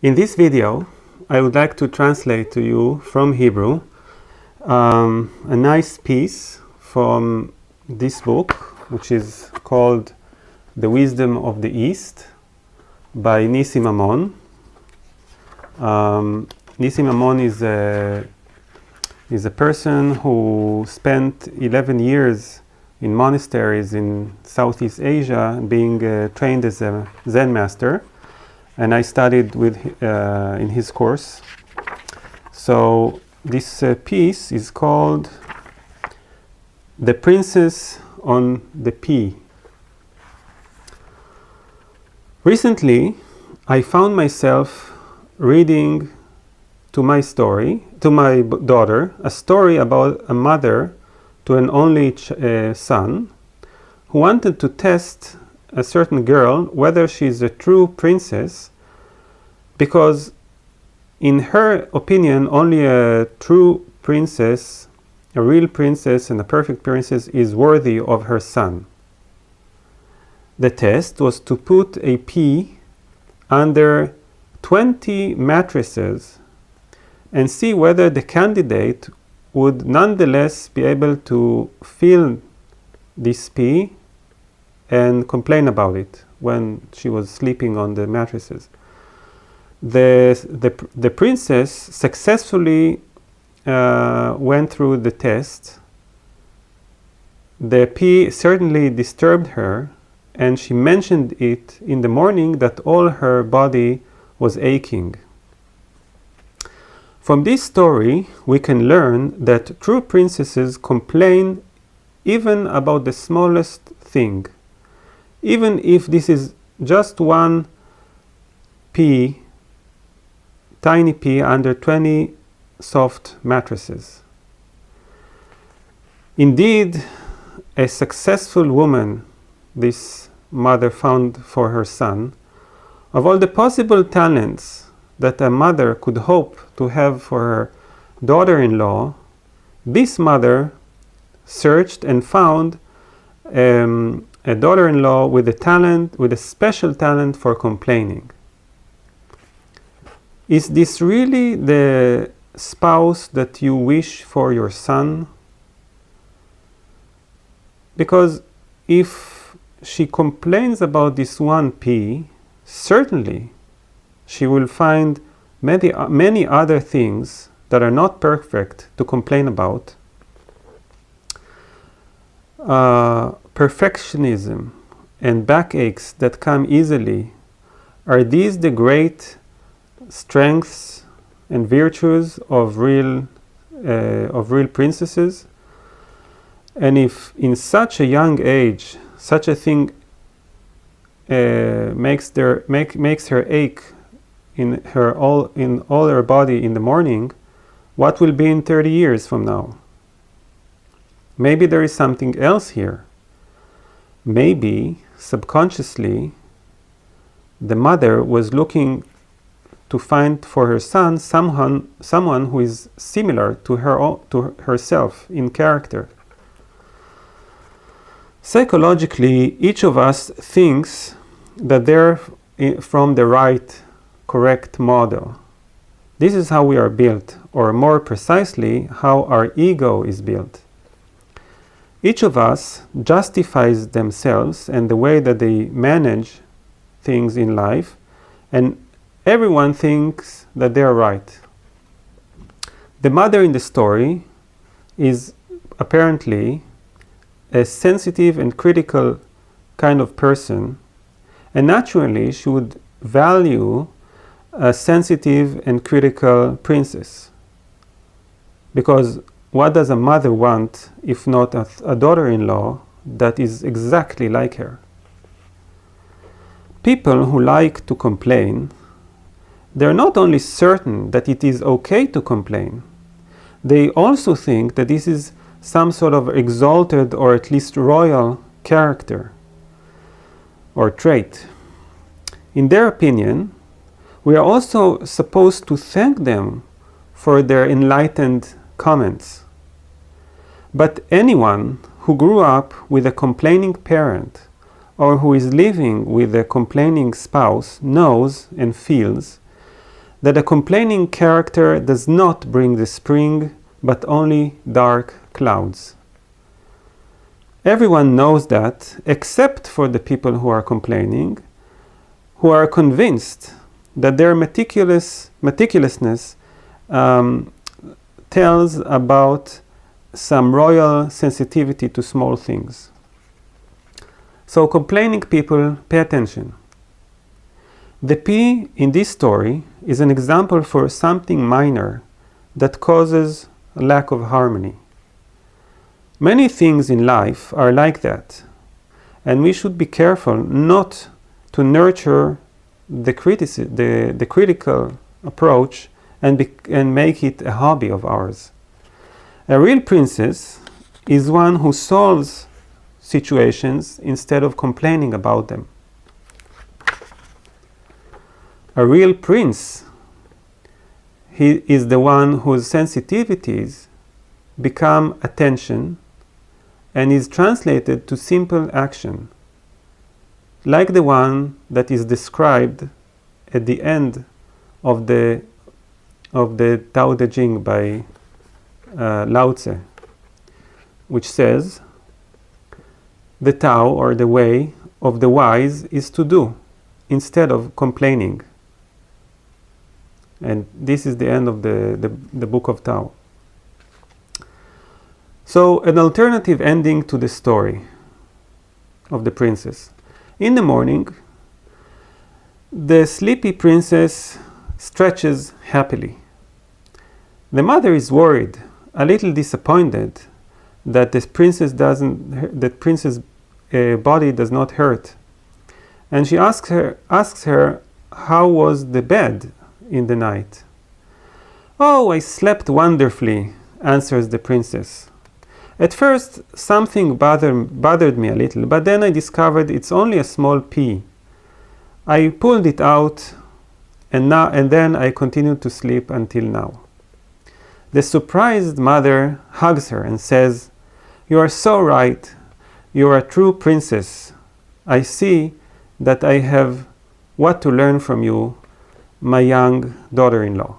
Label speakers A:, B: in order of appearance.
A: In this video, I would like to translate to you from Hebrew a nice piece from this book, which is called The Wisdom of the East by Nissim Mamon. Nissim Mamon is a person who spent 11 years in monasteries in Southeast Asia, being trained as a Zen master, and I studied with in his course. So this piece is called The Princess on the Pea. Recently, I found myself reading to my daughter, a story about a mother to an only son who wanted to test a certain girl whether she's a true princess, because in her opinion only a true princess, a real princess and a perfect princess, is worthy of her son. The test was to put a pea under 20 mattresses and see whether the candidate would nonetheless be able to feel this pea and complain about it when she was sleeping on the mattresses. The princess successfully went through the test. The pea certainly disturbed her, and she mentioned it in the morning that all her body was aching. From this story, we can learn that true princesses complain even about the smallest thing, even if this is just one pea, tiny pea under 20 soft mattresses. Indeed, a successful woman, this mother found for her son, of all the possible talents that a mother could hope to have for her daughter-in-law, this mother searched and found a daughter-in-law with a special talent for complaining. Is this really the spouse that you wish for your son? Because if she complains about this one pea, certainly she will find many other things that are not perfect to complain about. Perfectionism and backaches that come easily, are these the great strengths and virtues of real princesses? And if in such a young age such a thing makes her ache in all her body in the morning, what will be in 30 years from now? Maybe there is something else here. Maybe subconsciously the mother was looking to find for her son someone who is similar to herself in character. Psychologically, each of us thinks that they're from the right, correct model. This is how we are built, or more precisely, how our ego is built. Each of us justifies themselves and the way that they manage things in life, and everyone thinks that they are right. The mother in the story is apparently a sensitive and critical kind of person, and naturally she would value a sensitive and critical princess. Because what does a mother want if not a daughter-in-law that is exactly like her? People who like to complain, they're not only certain that it is okay to complain, they also think that this is some sort of exalted or at least royal character or trait. In their opinion, we are also supposed to thank them for their enlightened comments. But anyone who grew up with a complaining parent or who is living with a complaining spouse knows and feels that a complaining character does not bring the spring, but only dark clouds. Everyone knows that, except for the people who are complaining, who are convinced that their meticulousness tells about some royal sensitivity to small things. So complaining people, pay attention. The P in this story is an example for something minor that causes a lack of harmony. Many things in life are like that, and we should be careful not to nurture the critical approach and make it a hobby of ours. A real princess is one who solves situations instead of complaining about them. A real prince, he is the one whose sensitivities become attention and is translated to simple action, like the one that is described at the end of the Tao Te Ching by Lao Tse, which says, the Tao, or the way of the wise, is to do instead of complaining. And this is the end of the book of Tao. So, an alternative ending to the story of the princess. In the morning, the sleepy princess stretches happily. The mother is worried, a little disappointed that the princess body does not hurt, and she asks her how was the bed in the night. "Oh, I slept wonderfully," answers the princess. "At first something bothered me a little, but then I discovered it's only a small pea. I pulled it out, and then I continued to sleep until now." The surprised mother hugs her and says, "You are so right. You are a true princess. I see that I have what to learn from you, my young daughter-in-law."